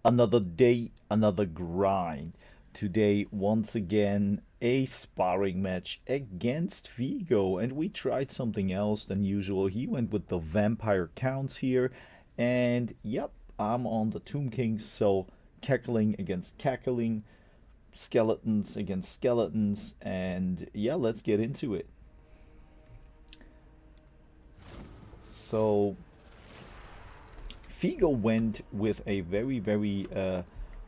Another day, another grind. Today, once again, a sparring match against Vigo, and we tried something else than usual. He went with the vampire counts here, and yep, I'm on the Tomb Kings, so cackling against cackling, skeletons against skeletons, and yeah, let's get into it. So Figo went with a very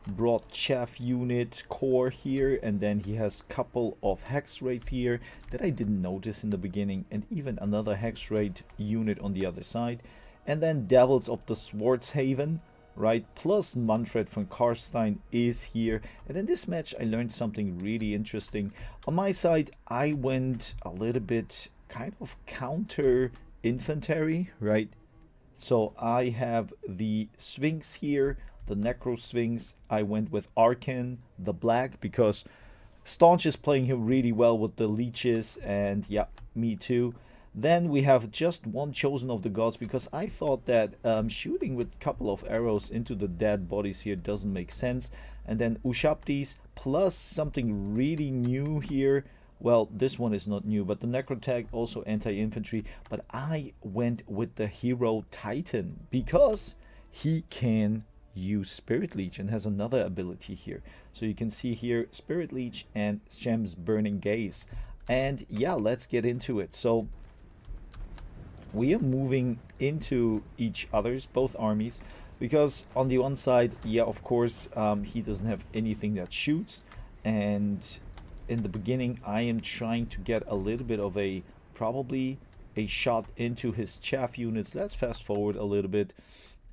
broad chaff unit core here, and then he has couple of hex rate here that I didn't notice in the beginning, and even another hex rate unit on the other side, and then Devils of the Swordshaven, right, plus Manfred von Karstein is here. And in this match I learned something really interesting. On my side I went a little bit kind of counter infantry, right? So I have the Sphinx here, the Necro Sphinx. I went with Arkan, the black, because Staunch is playing him really well with the leeches, and yeah, me too. Then we have just one Chosen of the Gods, because I thought that shooting with a couple of arrows into the dead bodies here doesn't make sense. And then Ushabtis, plus something really new here. Well, this one is not new, but the Necrotag also anti-infantry. But I went with the Hero Titan because he can use Spirit Leech and has another ability here. So you can see here Spirit Leech and Shem's Burning Gaze. And yeah, let's get into it. So we are moving into each other's, both armies, because on the one side, yeah, of course, he doesn't have anything that shoots, and in the beginning I am trying to get a little bit of a probably a shot into his chaff units. Let's fast forward a little bit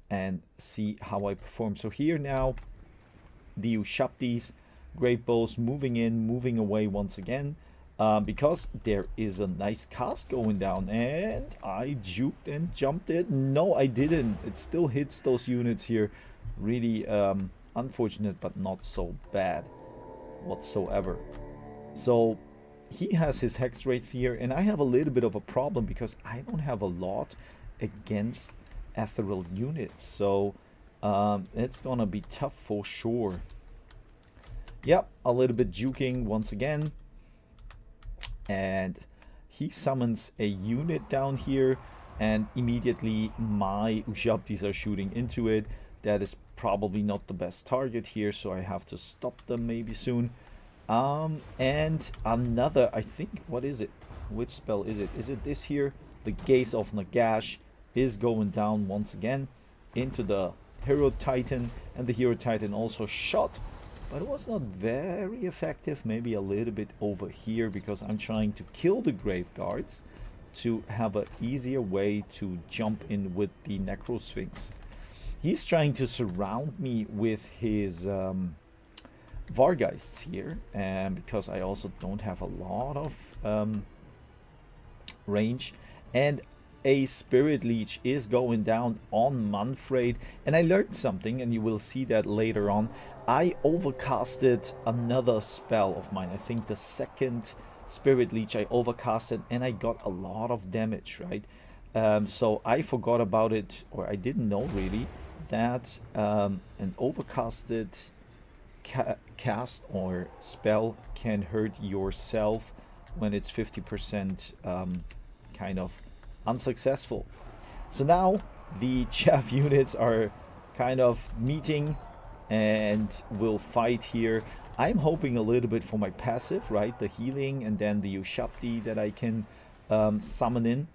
and see how I perform. So here now the Ushabtis, Great Bows moving in, moving away once again, because there is a nice cast going down, and I juked and jumped it. No, I didn't. It still hits those units here. Really unfortunate, but not so bad whatsoever. So he has his hex rate here, and I have a little bit of a problem because I don't have a lot against ethereal units. So it's gonna be tough for sure. Yep, a little bit juking once again. And he summons a unit down here, and immediately my Ushabtis are shooting into it. That is probably not the best target here, so I have to stop them maybe soon. And another, I think, what is it? Which spell is it? Is it this here? The Gaze of Nagash is going down once again into the Hero Titan, and the Hero Titan also shot, but it was not very effective. Maybe a little bit over here, because I'm trying to kill the Grave Guards to have an easier way to jump in with the Necro Sphinx. He's trying to surround me with his Vargeists here, and because I also don't have a lot of range, and a Spirit Leech is going down on Manfred. And I learned something, and you will see that later on. I overcasted another spell of mine. I think the second Spirit Leech I overcasted, and I got a lot of damage, right? So I forgot about it, or I didn't know really, that an overcasted cast or spell can hurt yourself when it's 50% kind of unsuccessful. So now the chaff units are kind of meeting and will fight here. I'm hoping a little bit for my passive, right? The healing, and then the Ushabti that I can summon in.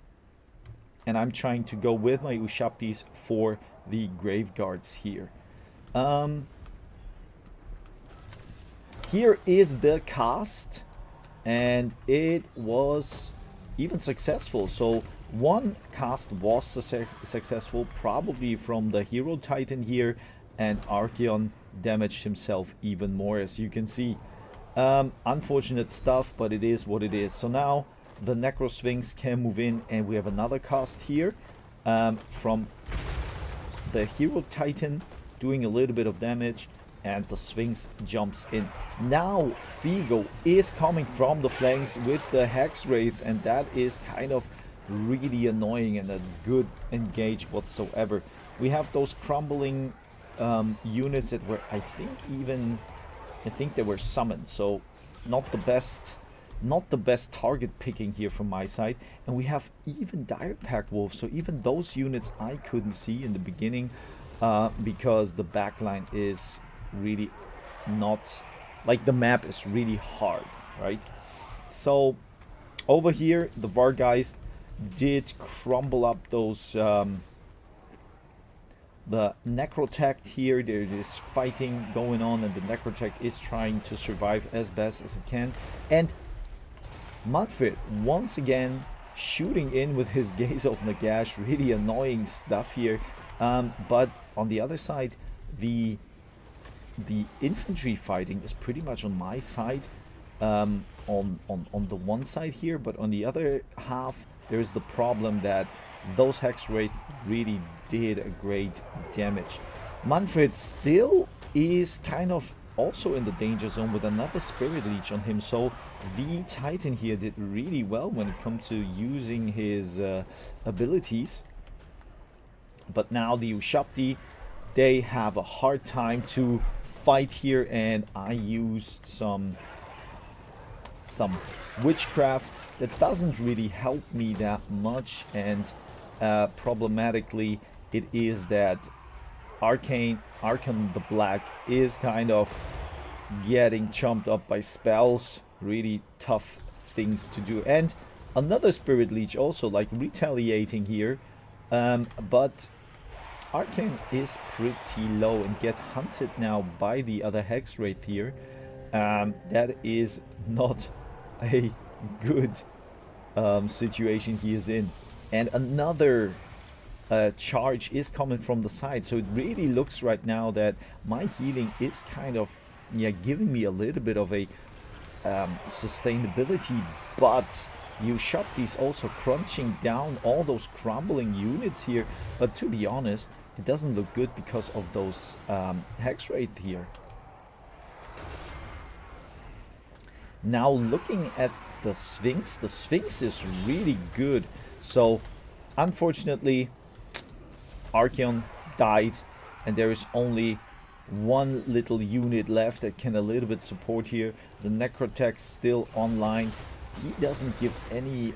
And I'm trying to go with my Ushabtis for the Grave Guards here. Here is the cast, and it was even successful. So one cast was successful, probably from the Hero Titan here, and Archeon damaged himself even more, as you can see. Unfortunate stuff, but it is what it is. So now the Necro Sphinx can move in, and we have another cast here from the Hero Titan doing a little bit of damage, and the Sphinx jumps in. Now Figo is coming from the flanks with the Hex Wraith, and that is kind of really annoying and a good engage whatsoever. We have those crumbling units that were, I think they were summoned, so not the best target picking here from my side. And we have even dire pack wolves, so even those units I couldn't see in the beginning, because the backline is really not, like, the map is really hard, right? So over here the Vargeist did crumble up those the Necrotech here. There is fighting going on, and the Necrotech is trying to survive as best as it can. And Manfred once again shooting in with his Gaze of Nagash, really annoying stuff here. But on the other side, the infantry fighting is pretty much on my side, on the one side here, but on the other half there's the problem that those Hex Wraith really did a great damage. Manfred still is kind of also in the danger zone with another Spirit Leech on him, so the Titan here did really well when it comes to using his abilities. But now the Ushabti, they have a hard time to fight here, and I used some witchcraft that doesn't really help me that much. And problematically, it is that Arcane the Black is kind of getting chomped up by spells. Really tough things to do. And another Spirit Leech also, like, retaliating here, but Arcane is pretty low and get hunted now by the other Hex Wraith here. That is not a good situation he is in. And another charge is coming from the side, so it really looks right now that my healing is kind of, yeah, giving me a little bit of a sustainability. But Ushabti's also crunching down all those crumbling units here. But to be honest, it doesn't look good because of those Hex Wraith here. Now looking at the Sphinx is really good. So unfortunately Archeon died, and there is only one little unit left that can a little bit support here. The Necrotech still online. He doesn't give any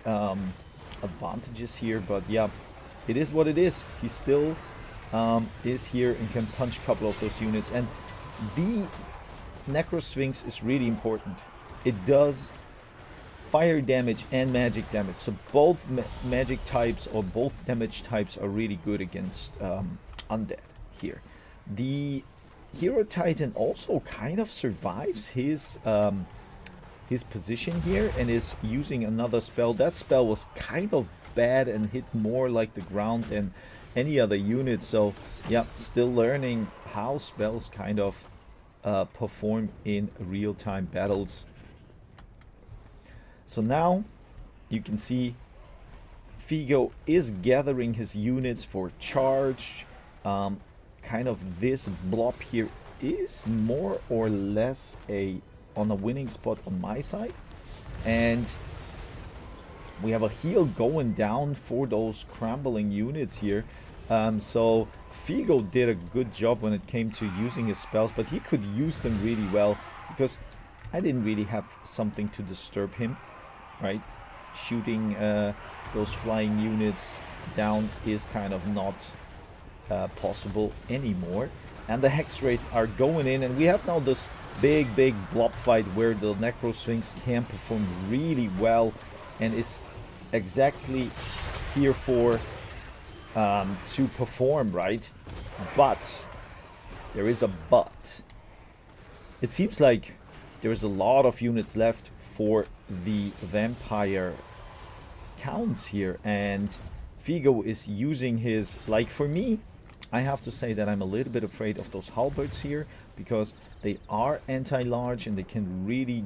advantages here, but yeah, it is what it is. He still is here and can punch a couple of those units. And the Necro Sphinx is really important. It does fire damage and magic damage, so both magic types or both damage types are really good against undead here. The Hero Titan also kind of survives his position here and is using another spell. That spell was kind of bad and hit more like the ground than any other unit, so yeah, still learning how spells kind of perform in real-time battles. So now you can see Figo is gathering his units for charge. Kind of this blob here is more or less on a winning spot on my side. And we have a heal going down for those crumbling units here. So Figo did a good job when it came to using his spells, but he could use them really well because I didn't really have something to disturb him. Right, shooting those flying units down is kind of not possible anymore. And the Hex Wraiths are going in, and we have now this big blob fight where the Necro Sphinx can perform really well and is exactly here for to perform, right? But there is a but. It seems like there is a lot of units left for the vampire counts here, and Figo is using his, like, for me, I have to say that I'm a little bit afraid of those halberds here because they are anti-large and they can really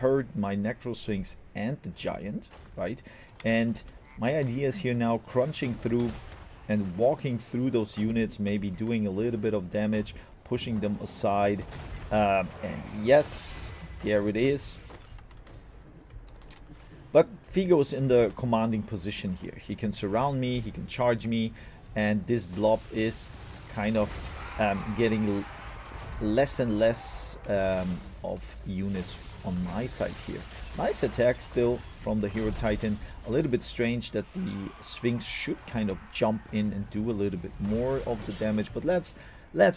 hurt my Necro Sphinx and the giant, right? And my idea is here now crunching through and walking through those units, maybe doing a little bit of damage, pushing them aside, and yes, there it is. But Figo is in the commanding position here. He can surround me, he can charge me, and this blob is kind of getting less and less of units on my side here. Nice attack still from the Hero Titan. A little bit strange that the Sphinx should kind of jump in and do a little bit more of the damage, but let's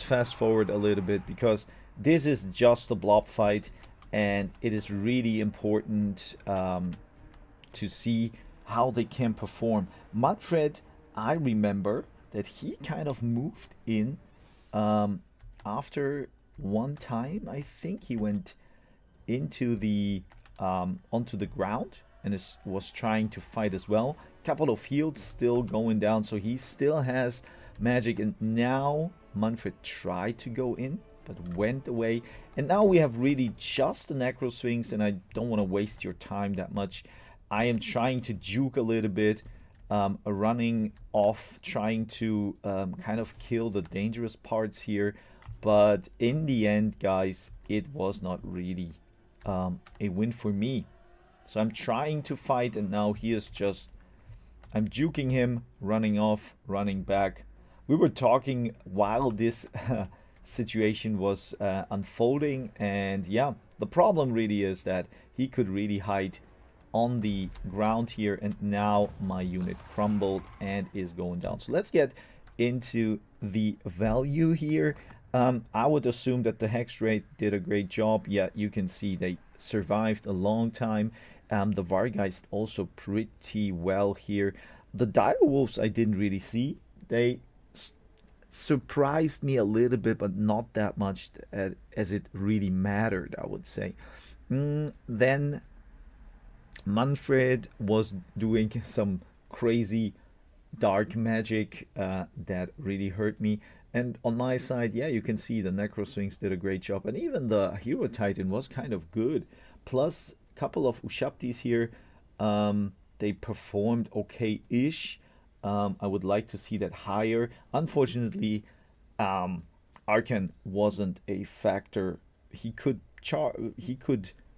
fast forward a little bit, because this is just a blob fight, and it is really important to see how they can perform. Manfred, I remember that he kind of moved in after one time. I think he went into the onto the ground and was trying to fight as well. Couple of heals still going down, so he still has magic. And now Manfred tried to go in but went away, and now we have really just the Necro Sphinx, and I don't want to waste your time that much. I am trying to juke a little bit, running off, trying to kind of kill the dangerous parts here, but in the end, guys, it was not really a win for me. So I'm trying to fight, and now he is just, I'm juking him, running off, running back. We were talking while this situation was unfolding, and yeah, the problem really is that he could really hide on the ground here, and now my unit crumbled and is going down. So let's get into the value here. I would assume that the hex rate did a great job. Yeah, you can see they survived a long time. The Vargeist also pretty well here. The Dire Wolves I didn't really see. They surprised me a little bit, but not that much as it really mattered, I would say. Then Manfred was doing some crazy dark magic that really hurt me. And on my side, yeah, you can see the Necro Sphinx did a great job, and even the Hero Titan was kind of good. Plus, a couple of Ushabtis here, they performed okay-ish. I would like to see that higher. Unfortunately, Arkan wasn't a factor. He could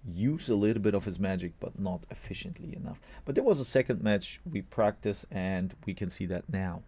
use a little bit of his magic, but not efficiently enough. But there was a second match we practiced, and we can see that now.